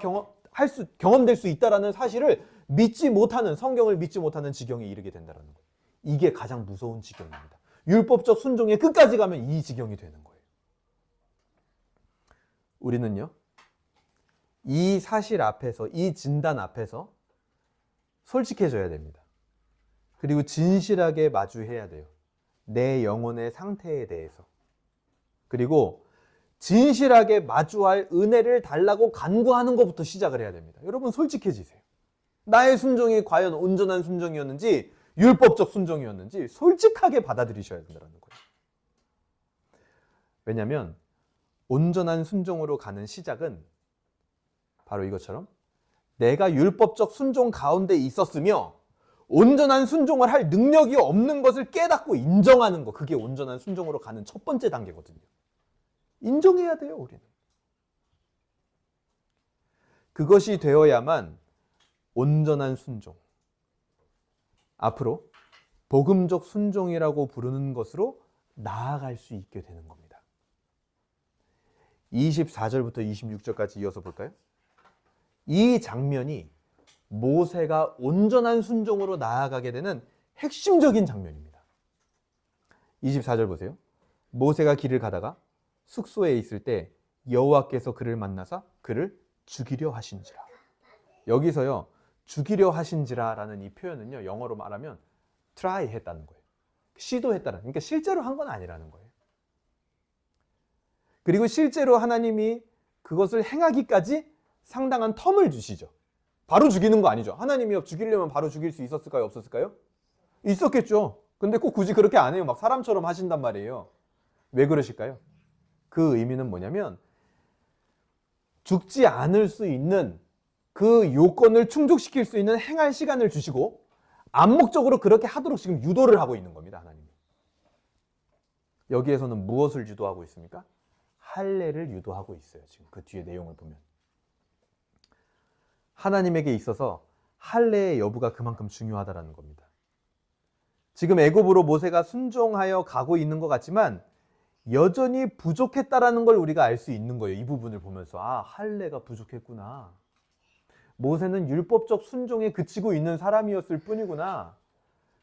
경험될 수 있다는 사실을 믿지 못하는, 성경을 믿지 못하는 지경에 이르게 된다는 거예요. 이게 가장 무서운 지경입니다. 율법적 순종의 끝까지 가면 이 지경이 되는 거예요. 우리는요, 이 사실 앞에서, 이 진단 앞에서 솔직해져야 됩니다. 그리고 진실하게 마주해야 돼요. 내 영혼의 상태에 대해서. 그리고 진실하게 마주할 은혜를 달라고 간구하는 것부터 시작을 해야 됩니다. 여러분, 솔직해지세요. 나의 순종이 과연 온전한 순종이었는지 율법적 순종이었는지 솔직하게 받아들이셔야 된다는 거예요. 왜냐하면 온전한 순종으로 가는 시작은 바로 이것처럼 내가 율법적 순종 가운데 있었으며 온전한 순종을 할 능력이 없는 것을 깨닫고 인정하는 것, 그게 온전한 순종으로 가는 첫 번째 단계거든요. 인정해야 돼요, 우리는. 그것이 되어야만 온전한 순종. 앞으로 복음적 순종이라고 부르는 것으로 나아갈 수 있게 되는 겁니다. 24절부터 26절까지 이어서 볼까요? 이 장면이 모세가 온전한 순종으로 나아가게 되는 핵심적인 장면입니다. 24절 보세요. 모세가 길을 가다가 숙소에 있을 때 여호와께서 그를 만나사 그를 죽이려 하신지라. 여기서요, 죽이려 하신지라라는 이 표현은요, 영어로 말하면 try 했다는 거예요. 시도했다는, 그러니까 실제로 한 건 아니라는 거예요. 그리고 실제로 하나님이 그것을 행하기까지 상당한 텀을 주시죠. 바로 죽이는 거 아니죠. 하나님이 죽이려면 바로 죽일 수 있었을까요? 없었을까요? 있었겠죠. 근데 꼭 굳이 그렇게 안 해요. 막 사람처럼 하신단 말이에요. 왜 그러실까요? 그 의미는 뭐냐면 죽지 않을 수 있는 그 요건을 충족시킬 수 있는 행할 시간을 주시고 암묵적으로 그렇게 하도록 지금 유도를 하고 있는 겁니다. 하나님이. 여기에서는 무엇을 유도하고 있습니까? 할례를 유도하고 있어요. 지금 그 뒤에 내용을 보면. 하나님에게 있어서 할례의 여부가 그만큼 중요하다는 겁니다. 지금 애굽으로 모세가 순종하여 가고 있는 것 같지만 여전히 부족했다라는 걸 우리가 알 수 있는 거예요. 이 부분을 보면서 아, 할례가 부족했구나. 모세는 율법적 순종에 그치고 있는 사람이었을 뿐이구나.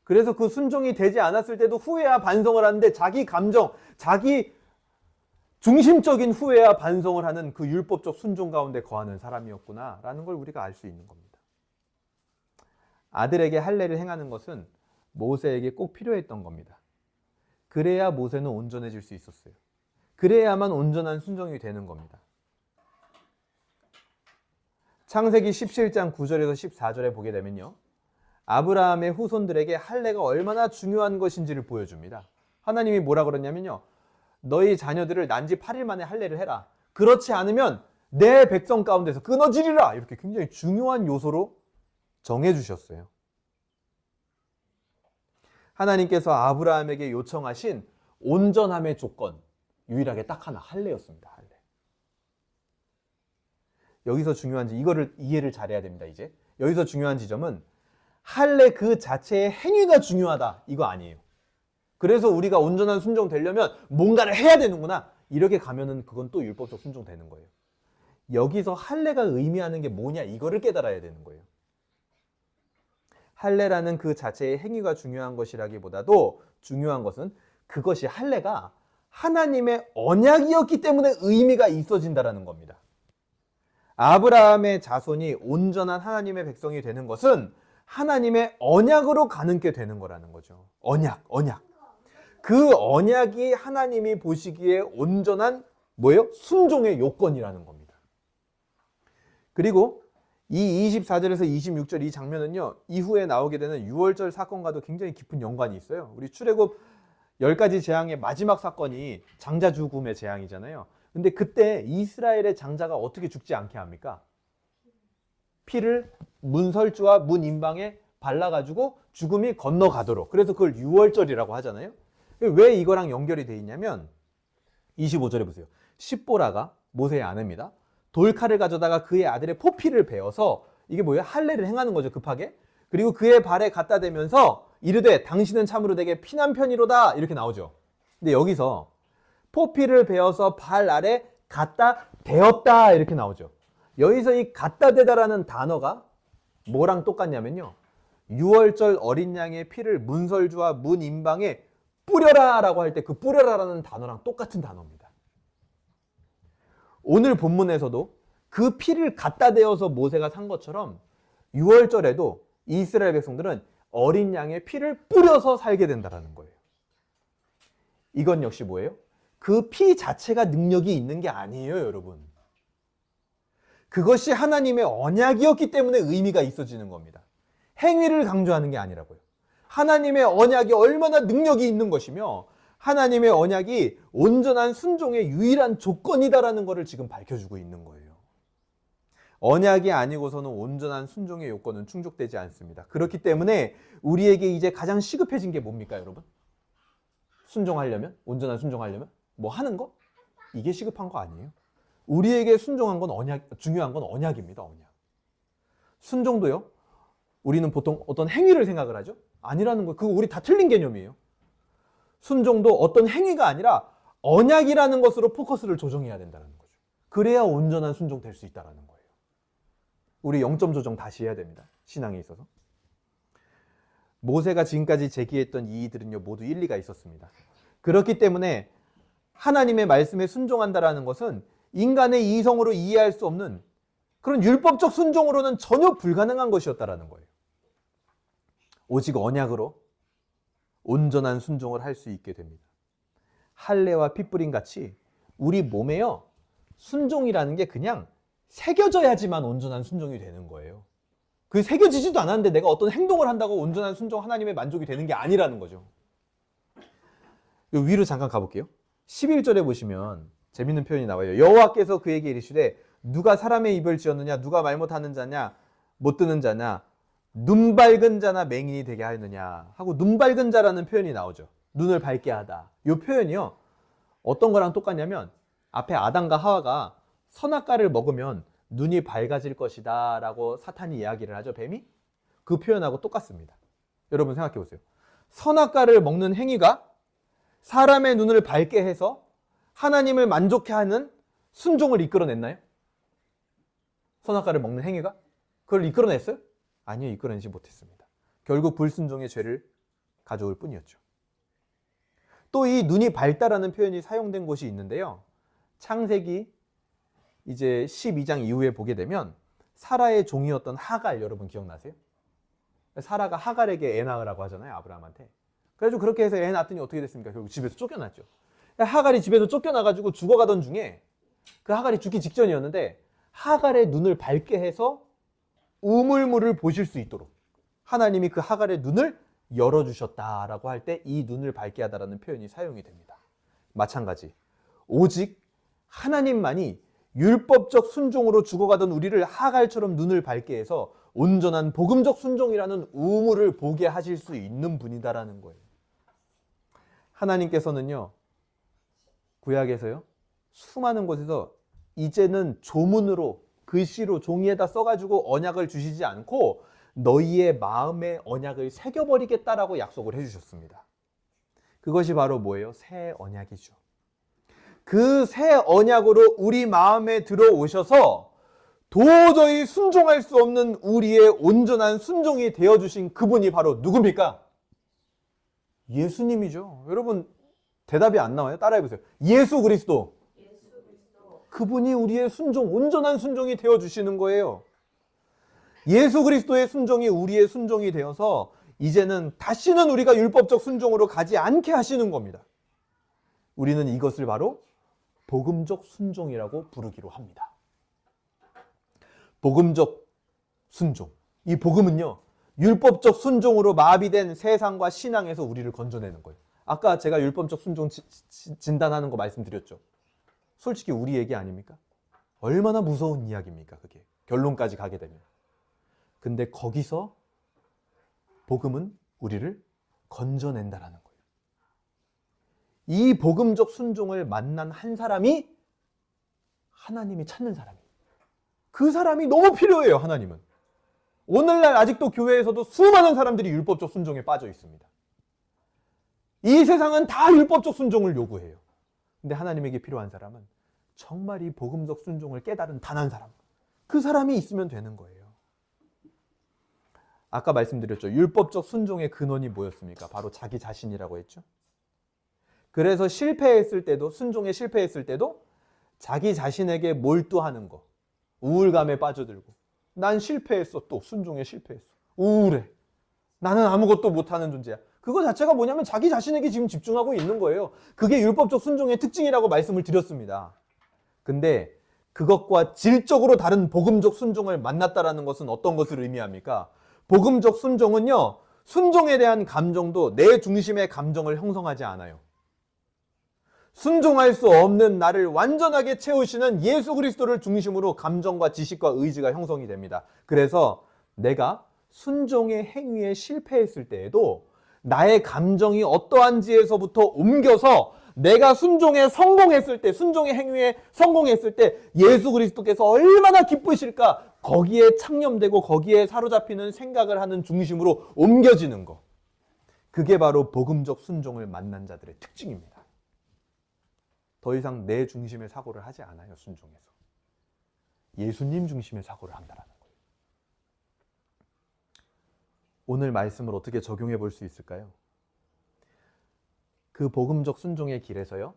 그래서 그 순종이 되지 않았을 때도 후회와 반성을 하는데 자기 감정, 자기 중심적인 후회와 반성을 하는 그 율법적 순종 가운데 거하는 사람이었구나 라는 걸 우리가 알 수 있는 겁니다. 아들에게 할례를 행하는 것은 모세에게 꼭 필요했던 겁니다. 그래야 모세는 온전해질 수 있었어요. 그래야만 온전한 순종이 되는 겁니다. 창세기 17장 9절에서 14절에 보게 되면요, 아브라함의 후손들에게 할례가 얼마나 중요한 것인지를 보여줍니다. 하나님이 뭐라 그러냐면요, 너희 자녀들을 난지 8일 만에 할례를 해라. 그렇지 않으면 내 백성 가운데서 끊어지리라. 이렇게 굉장히 중요한 요소로 정해주셨어요. 하나님께서 아브라함에게 요청하신 온전함의 조건, 유일하게 딱 하나, 할례였습니다. 할례. 여기서 중요한지 이거를 이해를 잘해야 됩니다. 이제 여기서 중요한 지점은 할례 그 자체의 행위가 중요하다 이거 아니에요. 그래서 우리가 온전한 순종 되려면 뭔가를 해야 되는구나 이렇게 가면은 그건 또 율법적 순종 되는 거예요. 여기서 할례가 의미하는 게 뭐냐 이거를 깨달아야 되는 거예요. 할례라는 그 자체의 행위가 중요한 것이라기보다도 중요한 것은 그것이 할례가 하나님의 언약이었기 때문에 의미가 있어진다라는 겁니다. 아브라함의 자손이 온전한 하나님의 백성이 되는 것은 하나님의 언약으로 가는게 되는 거라는 거죠. 언약. 그 언약이 하나님이 보시기에 온전한 뭐예요? 순종의 요건이라는 겁니다. 그리고 이 24절에서 26절 이 장면은요, 이후에 나오게 되는 유월절 사건과도 굉장히 깊은 연관이 있어요. 우리 출애굽 10가지 재앙의 마지막 사건이 장자 죽음의 재앙이잖아요. 근데 그때 이스라엘의 장자가 어떻게 죽지 않게 합니까? 피를 문설주와 문 임방에 발라가지고 죽음이 건너가도록. 그래서 그걸 유월절이라고 하잖아요. 왜 이거랑 연결이 돼 있냐면 25절에 보세요. 십보라가 모세의 아내입니다. 돌칼을 가져다가 그의 아들의 포피를 베어서 이게 뭐예요? 할례를 행하는 거죠. 급하게. 그리고 그의 발에 갖다 대면서 이르되 당신은 참으로 내게 피난편이로다 이렇게 나오죠. 근데 여기서 포피를 베어서 발 아래 갖다 대었다 이렇게 나오죠. 여기서 이 갖다 대다라는 단어가 뭐랑 똑같냐면요, 유월절 어린 양의 피를 문설주와 문 임방에 뿌려라 라고 할 때 그 뿌려라라는 단어랑 똑같은 단어입니다. 오늘 본문에서도 그 피를 갖다 대어서 모세가 산 것처럼 유월절에도 이스라엘 백성들은 어린 양의 피를 뿌려서 살게 된다는 거예요. 이건 역시 뭐예요? 그 피 자체가 능력이 있는 게 아니에요, 여러분. 그것이 하나님의 언약이었기 때문에 의미가 있어지는 겁니다. 행위를 강조하는 게 아니라고요. 하나님의 언약이 얼마나 능력이 있는 것이며 하나님의 언약이 온전한 순종의 유일한 조건이다라는 것을 지금 밝혀주고 있는 거예요. 언약이 아니고서는 온전한 순종의 요건은 충족되지 않습니다. 그렇기 때문에 우리에게 이제 가장 시급해진 게 뭡니까, 여러분? 순종하려면? 온전한 순종하려면? 뭐 하는 거? 이게 시급한 거 아니에요. 우리에게 순종한 건 중요한 건 언약입니다. 언약. 순종도요, 우리는 보통 어떤 행위를 생각을 하죠. 아니라는 거예요. 그거 우리 다 틀린 개념이에요. 순종도 어떤 행위가 아니라 언약이라는 것으로 포커스를 조정해야 된다는 거죠. 그래야 온전한 순종 될 수 있다는 거예요. 우리 0점 조정 다시 해야 됩니다. 신앙에 있어서. 모세가 지금까지 제기했던 이의들은요, 모두 일리가 있었습니다. 그렇기 때문에 하나님의 말씀에 순종한다라는 것은 인간의 이성으로 이해할 수 없는 그런 율법적 순종으로는 전혀 불가능한 것이었다라는 거예요. 오직 언약으로 온전한 순종을 할 수 있게 됩니다. 할례와 핏부림 같이 우리 몸에요, 순종이라는 게 그냥 새겨져야지만 온전한 순종이 되는 거예요. 그 새겨지지도 않았는데 내가 어떤 행동을 한다고 온전한 순종, 하나님의 만족이 되는 게 아니라는 거죠. 위로 잠깐 가볼게요. 11절에 보시면 재밌는 표현이 나와요. 여호와께서 그에게 이르시되 누가 사람의 입을 지었느냐, 누가 말 못하는 자냐, 못 듣는 자냐, 눈 밝은 자나 맹인이 되게 하였느냐 하고, 눈 밝은 자라는 표현이 나오죠. 눈을 밝게 하다. 이 표현이요, 어떤 거랑 똑같냐면 앞에 아담과 하와가 선악과를 먹으면 눈이 밝아질 것이다 라고 사탄이 이야기를 하죠. 뱀이. 그 표현하고 똑같습니다. 여러분 생각해 보세요. 선악과를 먹는 행위가 사람의 눈을 밝게 해서 하나님을 만족해 하는 순종을 이끌어냈나요? 선악과를 먹는 행위가? 그걸 이끌어냈어요? 아니요, 이끌어내지 못했습니다. 결국 불순종의 죄를 가져올 뿐이었죠. 또 이 눈이 밝다라는 표현이 사용된 곳이 있는데요. 창세기 이제 12장 이후에 보게 되면 사라의 종이었던 하갈, 여러분 기억나세요? 사라가 하갈에게 애 낳으라고 하잖아요, 아브라함한테. 그래가지고 그렇게 해서 애 낳았더니 어떻게 됐습니까? 결국 집에서 쫓겨났죠. 하갈이 집에서 쫓겨나가지고 죽어가던 중에, 그 하갈이 죽기 직전이었는데 하갈의 눈을 밝게 해서 우물물을 보실 수 있도록 하나님이 그 하갈의 눈을 열어주셨다라고 할 때 이 눈을 밝게 하다라는 표현이 사용이 됩니다. 마찬가지, 오직 하나님만이 율법적 순종으로 죽어가던 우리를 하갈처럼 눈을 밝게 해서 온전한 복음적 순종이라는 우물을 보게 하실 수 있는 분이다라는 거예요. 하나님께서는요, 구약에서요, 수많은 곳에서 이제는 조문으로, 글씨로 종이에다 써가지고 언약을 주시지 않고 너희의 마음에 언약을 새겨버리겠다라고 약속을 해주셨습니다. 그것이 바로 뭐예요? 새 언약이죠. 그 새 언약으로 우리 마음에 들어오셔서 도저히 순종할 수 없는 우리의 온전한 순종이 되어주신 그분이 바로 누굽니까? 예수님이죠. 여러분 대답이 안 나와요? 따라해보세요. 예수 그리스도. 그분이 우리의 순종, 온전한 순종이 되어주시는 거예요. 예수 그리스도의 순종이 우리의 순종이 되어서 이제는 다시는 우리가 율법적 순종으로 가지 않게 하시는 겁니다. 우리는 이것을 바로 복음적 순종이라고 부르기로 합니다. 복음적 순종. 이 복음은요, 율법적 순종으로 마비된 세상과 신앙에서 우리를 건져내는 거예요. 아까 제가 율법적 순종 진단하는 거 말씀드렸죠. 솔직히 우리 얘기 아닙니까? 얼마나 무서운 이야기입니까, 그게. 결론까지 가게 되면. 근데 거기서 복음은 우리를 건져낸다라는 거예요. 이 복음적 순종을 만난 한 사람이 하나님이 찾는 사람이에요. 그 사람이 너무 필요해요, 하나님은. 오늘날 아직도 교회에서도 수많은 사람들이 율법적 순종에 빠져 있습니다. 이 세상은 다 율법적 순종을 요구해요. 근데 하나님에게 필요한 사람은 정말 이 복음적 순종을 깨달은 단 한 사람, 그 사람이 있으면 되는 거예요. 아까 말씀드렸죠. 율법적 순종의 근원이 뭐였습니까? 바로 자기 자신이라고 했죠. 그래서 실패했을 때도, 순종에 실패했을 때도 자기 자신에게 몰두하는 거, 우울감에 빠져들고, 난 실패했어, 또 순종에 실패했어, 우울해, 나는 아무것도 못하는 존재야. 그거 자체가 뭐냐면 자기 자신에게 지금 집중하고 있는 거예요. 그게 율법적 순종의 특징이라고 말씀을 드렸습니다. 근데 그것과 질적으로 다른 복음적 순종을 만났다라는 것은 어떤 것을 의미합니까? 복음적 순종은요, 순종에 대한 감정도 내 중심의 감정을 형성하지 않아요. 순종할 수 없는 나를 완전하게 채우시는 예수 그리스도를 중심으로 감정과 지식과 의지가 형성이 됩니다. 그래서 내가 순종의 행위에 실패했을 때에도 나의 감정이 어떠한지에서부터 옮겨서 내가 순종에 성공했을 때, 순종의 행위에 성공했을 때 예수 그리스도께서 얼마나 기쁘실까, 거기에 창념되고 거기에 사로잡히는 생각을 하는 중심으로 옮겨지는 거. 그게 바로 복음적 순종을 만난 자들의 특징입니다. 더 이상 내 중심의 사고를 하지 않아요. 순종에서. 예수님 중심의 사고를 한다라는 거예요. 오늘 말씀을 어떻게 적용해 볼 수 있을까요? 그 복음적 순종의 길에서요.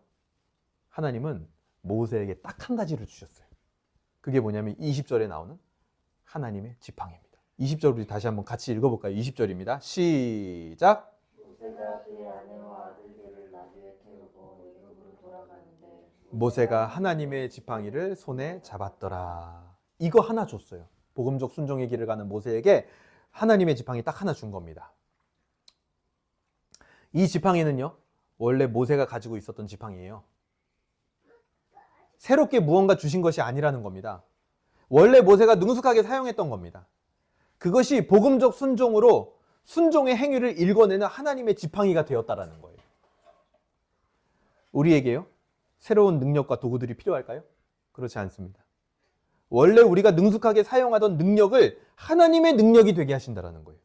하나님은 모세에게 딱 한 가지를 주셨어요. 그게 뭐냐면 20절에 나오는 하나님의 지팡이입니다. 20절 우리 다시 한번 같이 읽어볼까요? 20절입니다. 시작! 모세가 그의 아내와 아들들을 나귀에 태우고 애굽으로 돌아가는데 모세가 하나님의 지팡이를 손에 잡았더라. 이거 하나 줬어요. 복음적 순종의 길을 가는 모세에게 하나님의 지팡이 딱 하나 준 겁니다. 이 지팡이는요, 원래 모세가 가지고 있었던 지팡이에요. 새롭게 무언가 주신 것이 아니라는 겁니다. 원래 모세가 능숙하게 사용했던 겁니다. 그것이 복음적 순종으로 순종의 행위를 읽어내는 하나님의 지팡이가 되었다라는 거예요. 우리에게요, 새로운 능력과 도구들이 필요할까요? 그렇지 않습니다. 원래 우리가 능숙하게 사용하던 능력을 하나님의 능력이 되게 하신다라는 거예요.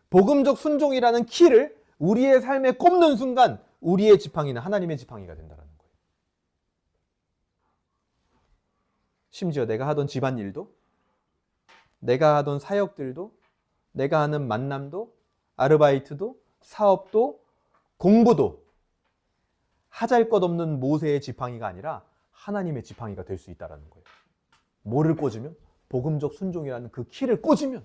복음적 순종이라는 키를 우리의 삶에 꼽는 순간 우리의 지팡이는 하나님의 지팡이가 된다라는 거예요. 심지어 내가 하던 집안일도, 내가 하던 사역들도, 내가 하는 만남도, 아르바이트도, 사업도, 공부도 하잘것없는 모세의 지팡이가 아니라 하나님의 지팡이가 될 수 있다는 거예요. 뭐를 꽂으면? 복음적 순종이라는 그 키를 꽂으면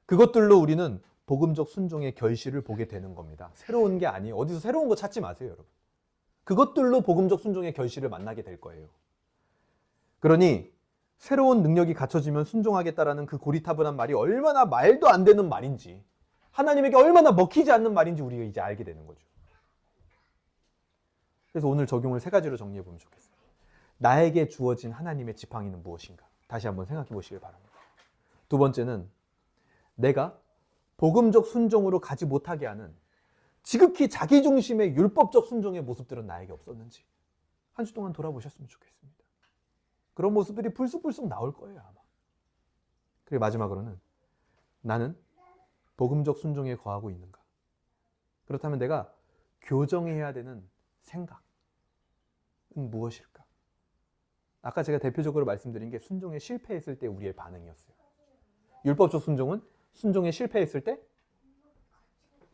그것들로 우리는 복음적 순종의 결실을 보게 되는 겁니다. 새로운 게 아니에요. 어디서 새로운 거 찾지 마세요, 여러분. 그것들로 복음적 순종의 결실을 만나게 될 거예요. 그러니 새로운 능력이 갖춰지면 순종하겠다라는 그 고리타분한 말이 얼마나 말도 안 되는 말인지, 하나님에게 얼마나 먹히지 않는 말인지 우리가 이제 알게 되는 거죠. 그래서 오늘 적용을 세 가지로 정리해 보면 좋겠어요. 나에게 주어진 하나님의 지팡이는 무엇인가? 다시 한번 생각해 보시길 바랍니다. 두 번째는 내가 복음적 순종으로 가지 못하게 하는 지극히 자기중심의 율법적 순종의 모습들은 나에게 없었는지 한 주 동안 돌아보셨으면 좋겠습니다. 그런 모습들이 불쑥불쑥 나올 거예요, 아마. 그리고 마지막으로는 나는 복음적 순종에 거하고 있는가? 그렇다면 내가 교정해야 되는 생각은 무엇일까? 아까 제가 대표적으로 말씀드린 게 순종에 실패했을 때 우리의 반응이었어요. 율법적 순종은 순종에 실패했을 때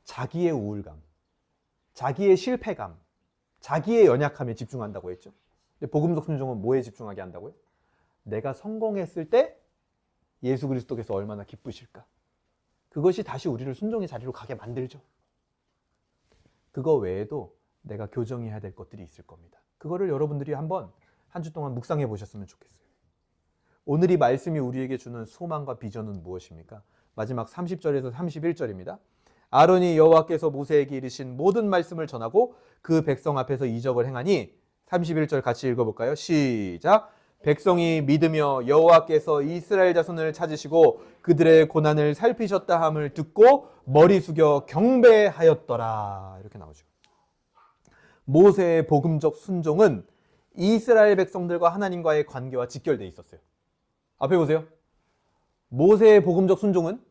자기의 우울감, 자기의 실패감, 자기의 연약함에 집중한다고 했죠. 근데 복음적 순종은 뭐에 집중하게 한다고요? 내가 성공했을 때 예수 그리스도께서 얼마나 기쁘실까? 그것이 다시 우리를 순종의 자리로 가게 만들죠. 그거 외에도 내가 교정해야 될 것들이 있을 겁니다. 그거를 여러분들이 한번 한 주 동안 묵상해 보셨으면 좋겠어요. 오늘 이 말씀이 우리에게 주는 소망과 비전은 무엇입니까? 마지막 30절에서 31절입니다. 아론이 여호와께서 모세에게 이르신 모든 말씀을 전하고 그 백성 앞에서 이적을 행하니 31절 같이 읽어볼까요? 시작! 백성이 믿으며 여호와께서 이스라엘 자손을 찾으시고 그들의 고난을 살피셨다 함을 듣고 머리 숙여 경배하였더라. 이렇게 나오죠. 모세의 복음적 순종은 이스라엘 백성들과 하나님과의 관계와 직결되어 있었어요. 앞에 보세요. 모세의 복음적 순종은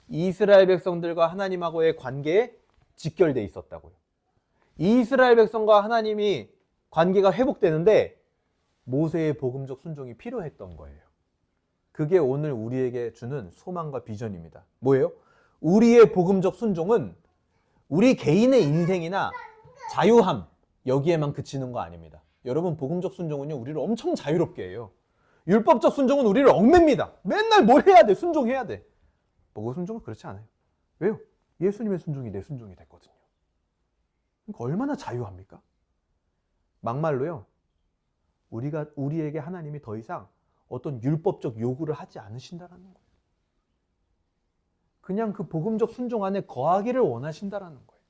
이스라엘 백성들과 하나님하고의 관계에 직결되어 있었다고요. 이스라엘 백성과 하나님이 관계가 회복되는데 모세의 복음적 순종이 필요했던 거예요. 그게 오늘 우리에게 주는 소망과 비전입니다. 뭐예요? 우리의 복음적 순종은 우리 개인의 인생이나 자유함 여기에만 그치는 거 아닙니다. 여러분, 복음적 순종은요, 우리를 엄청 자유롭게 해요. 율법적 순종은 우리를 얽맵니다. 맨날 뭘 해야 돼? 순종해야 돼. 복음 순종은 그렇지 않아요. 왜요? 예수님의 순종이 내 순종이 됐거든요. 그러니까 얼마나 자유합니까? 막말로요, 우리에게 하나님이 더 이상 어떤 율법적 요구를 하지 않으신다라는 거예요. 그냥 그 복음적 순종 안에 거하기를 원하신다라는 거예요.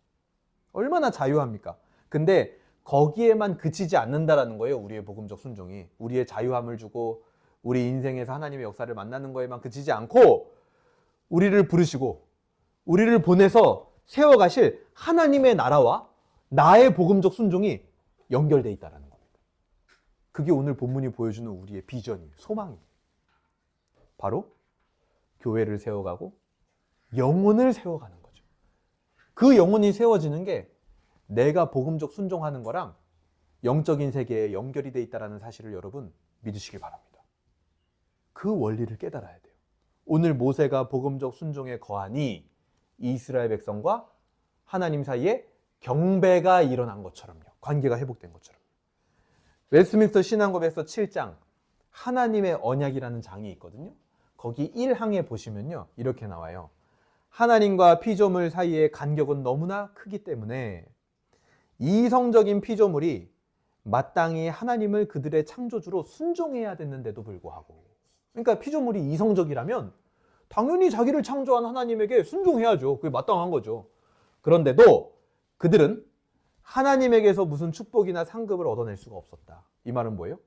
얼마나 자유합니까? 근데 거기에만 그치지 않는다라는 거예요. 우리의 복음적 순종이. 우리의 자유함을 주고 우리 인생에서 하나님의 역사를 만나는 거에만 그치지 않고 우리를 부르시고 우리를 보내서 세워가실 하나님의 나라와 나의 복음적 순종이 연결되어 있다는 겁니다. 그게 오늘 본문이 보여주는 우리의 비전이에요. 소망이에요. 바로 교회를 세워가고 영혼을 세워가는 거죠. 그 영혼이 세워지는 게 내가 복음적 순종하는 거랑 영적인 세계에 연결이 돼 있다는 사실을 여러분 믿으시길 바랍니다. 그 원리를 깨달아야 돼요. 오늘 모세가 복음적 순종에 거하니 이스라엘 백성과 하나님 사이에 경배가 일어난 것처럼요. 관계가 회복된 것처럼. 웨스트민스터 신앙고백서 7장 하나님의 언약이라는 장이 있거든요. 거기 1항에 보시면요. 이렇게 나와요. 하나님과 피조물 사이의 간격은 너무나 크기 때문에 이성적인 피조물이 마땅히 하나님을 그들의 창조주로 순종해야 됐는데도 불구하고, 그러니까 피조물이 이성적이라면 당연히 자기를 창조한 하나님에게 순종해야죠. 그게 마땅한 거죠. 그런데도 그들은 하나님에게서 무슨 축복이나 상급을 얻어낼 수가 없었다. 이 말은 뭐예요?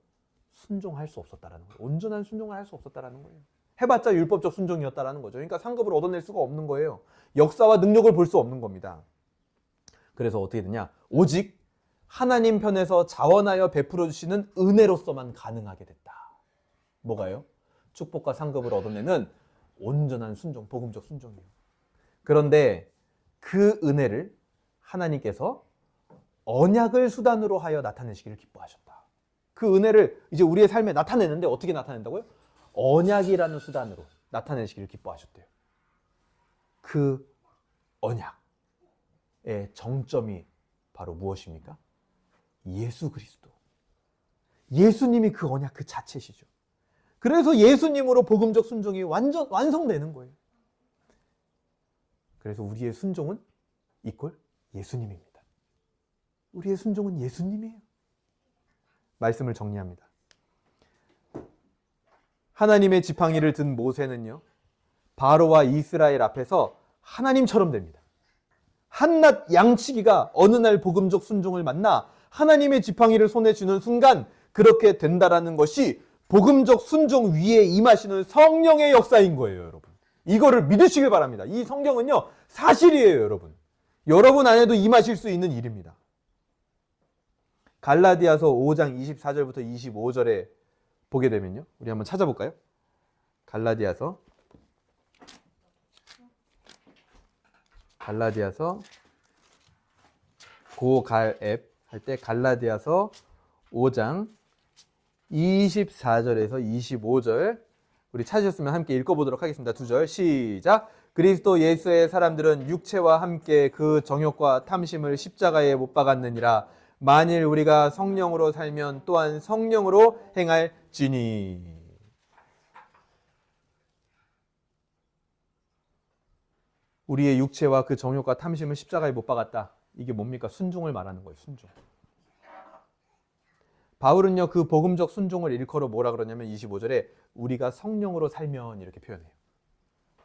순종할 수 없었다라는 거예요. 온전한 순종을 할 수 없었다라는 거예요. 해봤자 율법적 순종이었다라는 거죠. 그러니까 상급을 얻어낼 수가 없는 거예요. 역사와 능력을 볼 수 없는 겁니다. 그래서 어떻게 되냐? 오직 하나님 편에서 자원하여 베풀어 주시는 은혜로서만 가능하게 됐다. 뭐가요? 축복과 상급을 얻어내는 온전한 순종, 복음적 순종이에요. 그런데 그 은혜를 하나님께서 언약을 수단으로 하여 나타내시기를 기뻐하셨다. 그 은혜를 이제 우리의 삶에 나타내는데 어떻게 나타낸다고요? 언약이라는 수단으로 나타내시기를 기뻐하셨대요. 그 언약의 정점이 바로 무엇입니까? 예수 그리스도. 예수님이 그 언약 그 자체시죠. 그래서 예수님으로 복음적 순종이 완성되는 거예요. 그래서 우리의 순종은 이퀄 예수님입니다. 우리의 순종은 예수님이에요. 말씀을 정리합니다. 하나님의 지팡이를 든 모세는요, 바로와 이스라엘 앞에서 하나님처럼 됩니다. 한낱 양치기가 어느 날 복음적 순종을 만나 하나님의 지팡이를 손에 쥐는 순간 그렇게 된다라는 것이 복음적 순종 위에 임하시는 성령의 역사인 거예요, 여러분. 이거를 믿으시길 바랍니다. 이 성경은요, 사실이에요, 여러분. 여러분 안에도 임하실 수 있는 일입니다. 갈라디아서 5장 24절부터 25절에 보게 되면요. 우리 한번 찾아볼까요? 갈라디아서 고갈앱 할 때 갈라디아서 5장 24절에서 25절 우리 찾으셨으면 함께 읽어보도록 하겠습니다. 2절 시작. 그리스도 예수의 사람들은 육체와 함께 그 정욕과 탐심을 십자가에 못 박았느니라. 만일 우리가 성령으로 살면 또한 성령으로 행할지니. 우리의 육체와 그 정욕과 탐심을 십자가에 못 박았다. 이게 뭡니까? 순종을 말하는 거예요. 순종. 바울은요, 그 복음적 순종을 일컬어 뭐라 그러냐면 25절에 우리가 성령으로 살면 이렇게 표현해요.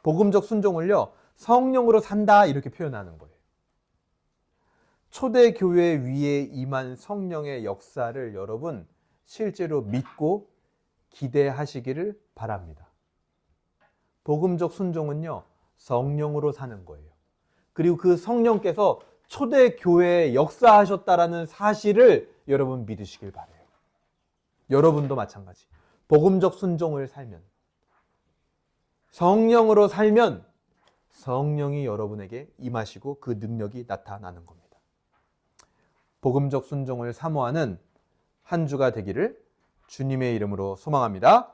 복음적 순종을요, 성령으로 산다 이렇게 표현하는 거예요. 초대교회 위에 임한 성령의 역사를 여러분 실제로 믿고 기대하시기를 바랍니다. 복음적 순종은요, 성령으로 사는 거예요. 그리고 그 성령께서 초대교회에 역사하셨다라는 사실을 여러분 믿으시길 바라요. 여러분도 마찬가지. 복음적 순종을 살면, 성령으로 살면 성령이 여러분에게 임하시고 그 능력이 나타나는 겁니다. 복음적 순종을 사모하는 한 주가 되기를 주님의 이름으로 소망합니다.